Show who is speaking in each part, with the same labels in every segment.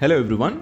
Speaker 1: Hello everyone.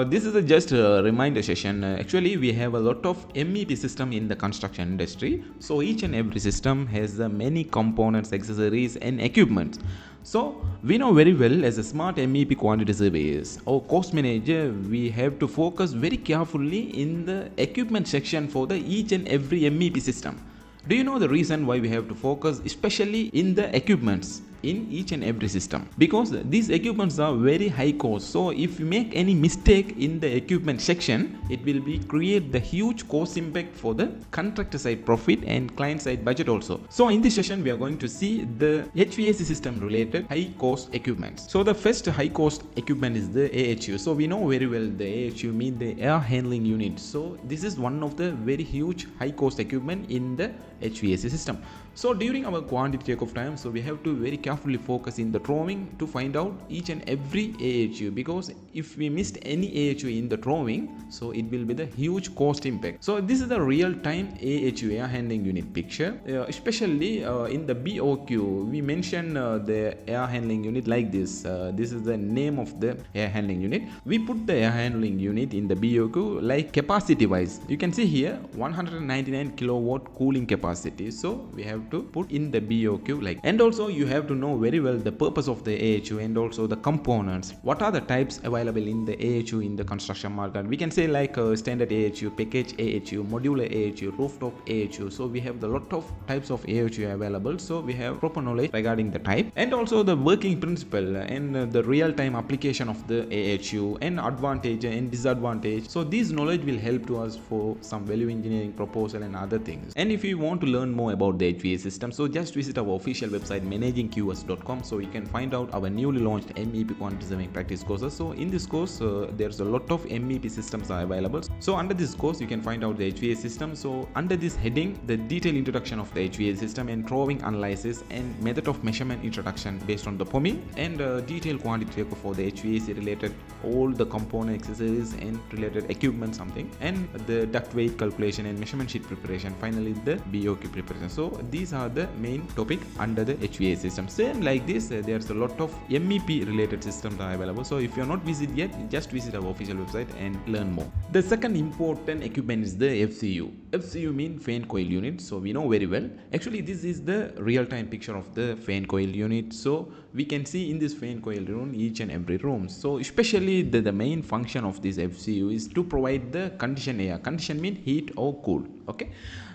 Speaker 1: This is just a reminder session. Actually, we have a lot of MEP system in the construction industry. So each and every system has many components, accessories, and equipment. So we know very well as a smart MEP quantity surveyors or cost manager, we have to focus very carefully in the equipment section for the each and every MEP system. Do you know the reason why we have to focus especially in the equipments in each and every system? Because these equipments are very high cost. So if you make any mistake in the equipment section, it will be create the huge cost impact for the contractor side profit and client side budget also. So in this session, we are going to see the HVAC system related high cost equipments. So the first high cost equipment is the AHU. So we know very well the AHU means the air handling unit. So this is one of the very huge high cost equipment in the HVAC system. So during our quantity takeoff time, so we have to very carefully focus in the drawing to find out each and every AHU, because if we missed any AHU in the drawing, so it will be the huge cost impact. So this is the real time AHU, air handling unit picture. Especially in the BOQ, we mention the air handling unit like this. This is the name of the air handling unit. We put the air handling unit in the BOQ like capacity wise. You can see here 199 kilowatt cooling capacity. So we have to put in the BOQ like, and also you have to know very well the purpose of the AHU and also the components. What are the types available in the AHU in the construction market? We can say like standard AHU, package AHU, modular AHU, rooftop AHU. So we have the lot of types of AHU available. So we have proper knowledge regarding the type and also the working principle and the real-time application of the AHU and advantage and disadvantage. So these knowledge will help to us for some value engineering proposal and other things. And if you want to learn more about the HVAC system, so just visit our official website 𝐿𝐴𝐻𝑉𝐴𝑠.com. so you can find out our newly launched MEP quantity surveying practice courses. So in this course there's a lot of MEP systems are available. So under this course you can find out the HVAC system. So under this heading, the detailed introduction of the HVAC system and drawing analysis and method of measurement introduction based on the POMI, and detailed quantity takeoff for the HVAC related all the component accessories and related equipment something, and the duct weight calculation and measurement sheet preparation, finally the BOQ preparation. So these are the main topic under the HVAC system. Same like this, there's a lot of MEP related systems are available. So if you're not visit yet, just visit our official website and learn more. The second important equipment is the FCU. FCU means fan coil unit. So we know very well. Actually, this is the real-time picture of the fan coil unit. So we can see in this fan coil room each and every room. So especially the main function of this FCU is to provide the conditioned air. Condition means heat or cool. Okay.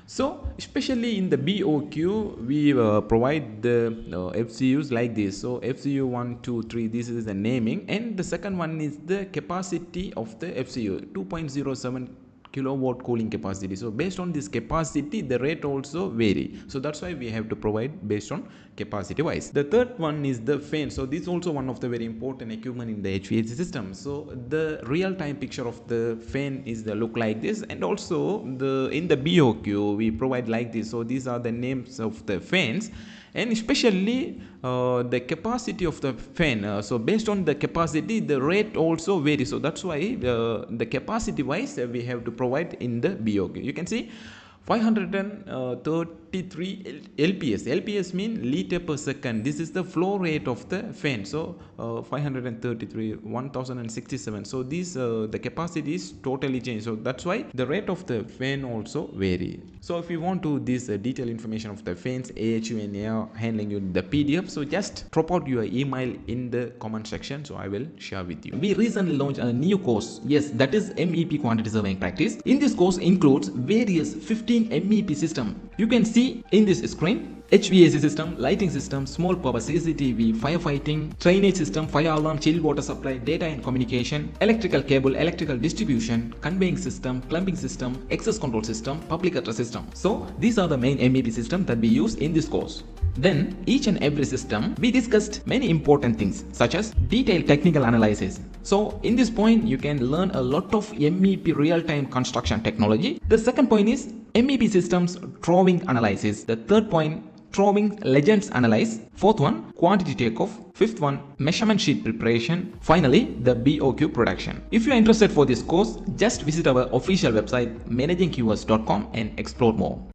Speaker 1: So especially in the BOQ, we provide the FCUs like this. So FCU 1, 2, 3, this is the naming, and the second one is the capacity of the FCU 2.07 kilowatt cooling capacity. So based on this capacity, the rate also vary. So that's why we have to provide based on capacity wise. The third one is the fan. So this is also one of the very important equipment in the HVAC system. So the real time picture of the fan is the look like this, and also in the BOQ we provide like this. So these are the names of the fans, and especially the capacity of the fan. So based on the capacity, the rate also varies. So that's why the capacity wise we have to provide in the BOQ. You can see 533 LPS. LPS means liter per second. This is the flow rate of the fan. So 533, 1067. So this the capacity is totally changed. So that's why the rate of the fan also vary. So if you want to this detailed information of the fans, AHU and air handling unit, the PDF, so just drop out your email in the comment section. So I will share with you. We recently launched a new course. Yes, that is MEP quantity surveying practice. In this course includes various 15 MEP system. You can see in this screen HVAC system, lighting system, small power CCTV, firefighting, drainage system, fire alarm, chilled water supply, data and communication, electrical cable, electrical distribution, conveying system, plumbing system, access control system, public address system. So these are the main MEP systems that we use in this course. Then each and every system we discussed many important things such as detailed technical analysis. So in this point you can learn a lot of MEP real-time construction technology. The second point is MEP systems drawing analysis. The third point, drawing legends analyze. Fourth one, quantity takeoff. Fifth one, measurement sheet preparation. Finally, the BOQ production. If you are interested for this course, just visit our official website 𝐿𝐴𝐻𝑉𝐴𝑠.com and explore more.